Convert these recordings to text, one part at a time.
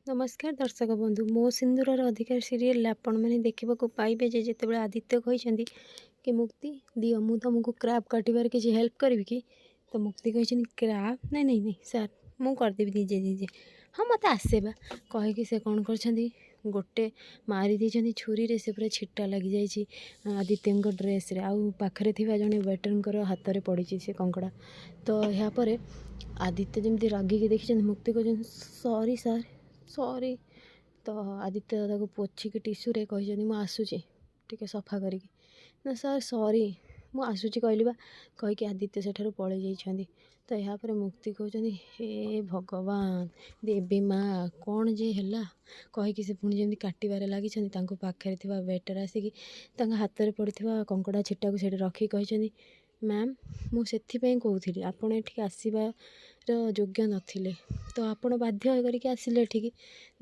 नमस्कार दर्शक बंधु मो सिंदूर अधिकार सीरियल आपण मैंने देखा पाइबे जे जितेबाला आदित्य कहते कि मुक्ति दियो मु तुमको क्रैप काटिबार किसी हेल्प करी कि तो मुक्ति कहते क्रैप नहीं नहीं नहीं सार मु करदेवी निजे निजे हाँ मत आसेबा कहीकि से कौन कर गोटे मारी देती छुरी रे से पूरा छिटा लगी जाइए आदित्य ड्रेस रे आउ पाखरे थिबा जने वेटरंकर हाथ में पड़ी से कंकड़ा तो यापर आदित्य जमी रागिकी देखी मुक्ति कहते सॉरी सार सॉरी तो आदित्य ताको पोछिकी टिश्यू रे कहते मु आसूची टिके सफा करिकी ना सार सॉरी मु आसूची कहली बा कहीकि आदित्य सेठारु पळै जाइछन्ती तो यापर मुक्ति कहते हे भगवान देवी माँ कौन जे हैला कहीकि से पुणी जमी काटिबारे लागिछन्ती तांको पाखरे थिबा वेटर आसिकी तांका हाथ में पड़िथिबा कंकड़ा छिट्टा को सेठी रखी कहते मैम मु सेथिपई कहूथिली आपण एठी आसीबार योग्य नथिले तो आपण बाध्य करके आसिले एठिकी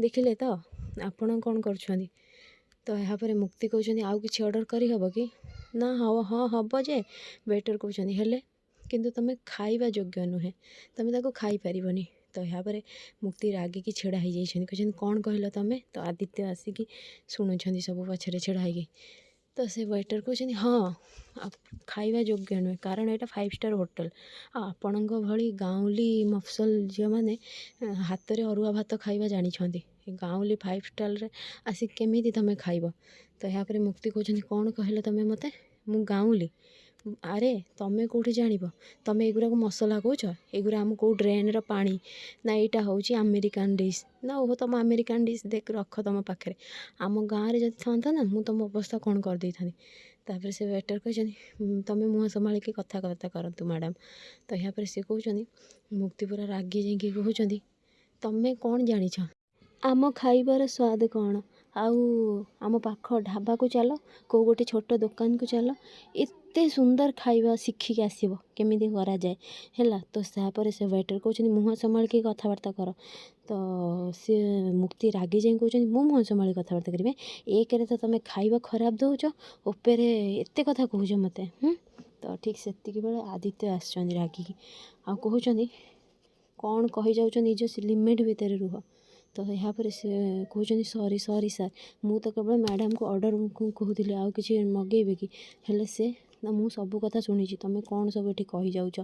देखिले तो आपण कौन कर तो यापर मुक्ति कहते आउ कि ऑर्डर करी हबो कि ना हाँ हाँ हम जे वेटर कहते हेले किंतु तुम खाइबा योग्य नुहे तुम ताको खाई पारिबनी तो यापर मुक्ति रागिकी छेड़ा हो जाइछन्ती कहते कौन कहल तुम तो आदित्य आसिकी शुणुछन्ती सब पछरे छेड़ा होगी तो से वेटर कहते हाँ खाइबा योग्य नुहे कारण यहाँ 5 स्टार होटल आपण भली गाँवली मफसल झील मैंने हाथ में अरुआ भात खाइबा जानी गाँवली 5 स्टार रे आसी केमी तुम खाइब तो यापर मुक्ति कहते कौन कहल तुम मत मु गाँवली अरे तमें कौटी जान तुम एगुरा मसला कौच एगुरा आम कौ ड्रेन पानी ना यहाँ हूँ अमेरिकान डिश ना ओहो तुम अमेरिकान डिश देख रख तुम पाखे आम गाँव में जब था ना मु तुम अवस्था कौन कर दे था तापर से वेटर कहते तुम मुँह संभाल कथबार्ता करतु मैडम तो यापर सी कहते मुक्ति पूरा रागी जाकि कहते तुम कौन जान आम खाइबार स्वाद कौन आम पाख ढाबा को चल कौ गोटे छोट दुकान को चल एते सुंदर खाइबा शिखिक आसब केमी करा जाए है तो सापर से वेटर कहते मुँह संभाल कथबार्ता कर तो सी मुक्ति रागी जाए कहते मु मुँह संभाल कथबार्ता करेंगे एक तो तुम खाइबा खराब दौच उपरे एत कथा कहूच मत तो ठीक से बेले आदित्य आसुँच रागिकी आ कहते कौन कही जाऊँ निज लिमिट भितर रुह तो यापर से कहते सॉरी सॉरी सार मु तो केवल मैडम को ऑर्डर कहूली आउ कि मगेबे कि हेले से ना मु सब कथा शुणी तुम कौन सब ये कही जाऊच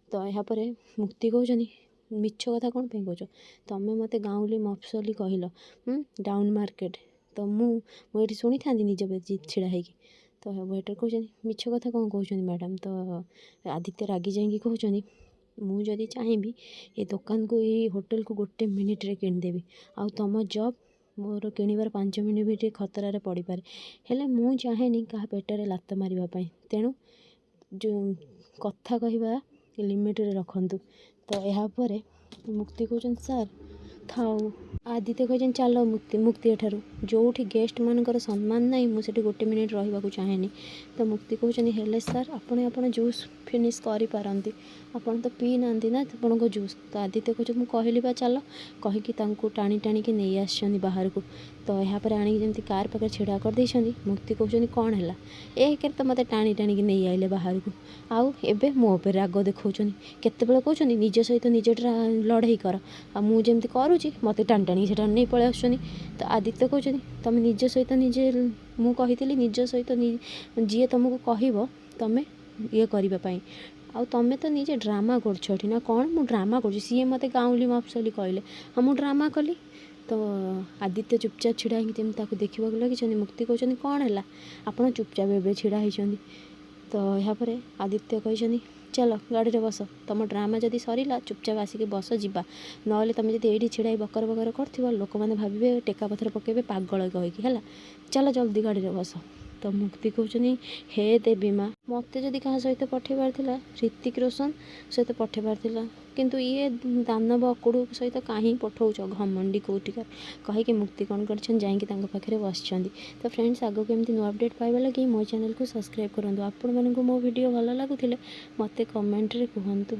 तो यापर मुक्ति कहते मिछ कथा कौन पे कह तुम मत गाँवली मफसली कहल डाउन मार्केट तो मुझे शुणी था निज छिड़ा हो तो वेटर कहते मिछ कथा कौन कहते मैडम तो आदित्य रागी जाकि कहते मु जदि चाहिए ये दुकान को ये होटल को गोटे मिनिट रे किणदेवी आ तुम जॉब मोर किणवार 5 मिनिट भी खतरार पड़ पारे हेले मु चाहेनी क्या पेटर लात मारे तेणु जो कथा कहवा लिमिट रे रखंतु तो यापर मुक्ति कहते सार थाऊ आदित्य कहते चल मुक्ति मुक्ति एठार जो गेस्ट मानकर सम्मान ना मुझे गोटे मिनिट रहा चाहेनी तो मुक्ति कहते हेले सार आपण जूस फिनिश करें आपन तो पी ना ना आपण जूस तो आदित्य कहते मुझे कहली बा चल कहीकि टाणी टाणी नहीं आसछन्ती बाहर को तो यापर आणिकी कार पाखे छिड़ा कर देछन्ती मुक्ति कहते कौन है एक तो मत टाणी टाणी नहीं आइले बाहर को आउ एबे मो पे राग देखौछन्ती केतेबेले कहछन्ती निज सहित निज लड़ाई कर आ मु जेमती करूची मते टाणी टाणी सेटा नहीं पळे आछन्ती तो आदित्य कहते तुम निज सहित निजे मु कहितली निज सहित जी तुमको कहब तुम ये करने आउ तुम तो निजे ड्रामा कर ना कौन मु ड्रामा कर सी मत गाँवली मफसली कहले हाँ मु ड्रामा कली तो आदित्य चुपचाप छिड़ा होती देखा लगी मुक्ति कहते कौन है आप चुपचाप एवं छिड़ा होती तो यापर आदित्य कहते चल गाड़ी रे बस तुम ड्रामा जदि सरला चुपचाप आसिक बस जीवा ना तुम जब ये छिड़ा बकर बकर कर लोक मैंने भावे टेका पथर पकेबे पागल कहीकि है चल जल्दी गाड़ी रे बस तो मुक्ति कहते हे देवी माँ मत जदि क्या सहित पठेबार थिला ऋतिक रोशन सहित पठेबार थिला किंतु ये दानव अकुड़ सहित कहीं पठाऊच घमंडी कौटिकार कहीकि मुक्ति कौन कर जाकि पाखे बस तो फ्रेंड्स आगो केमती नुआ अपडेट पाइबा लगी मो चैनल को सब्सक्राइब करूँ आपण मानक मो वीडियो भल लगुले मत कमेंट रे कहतु।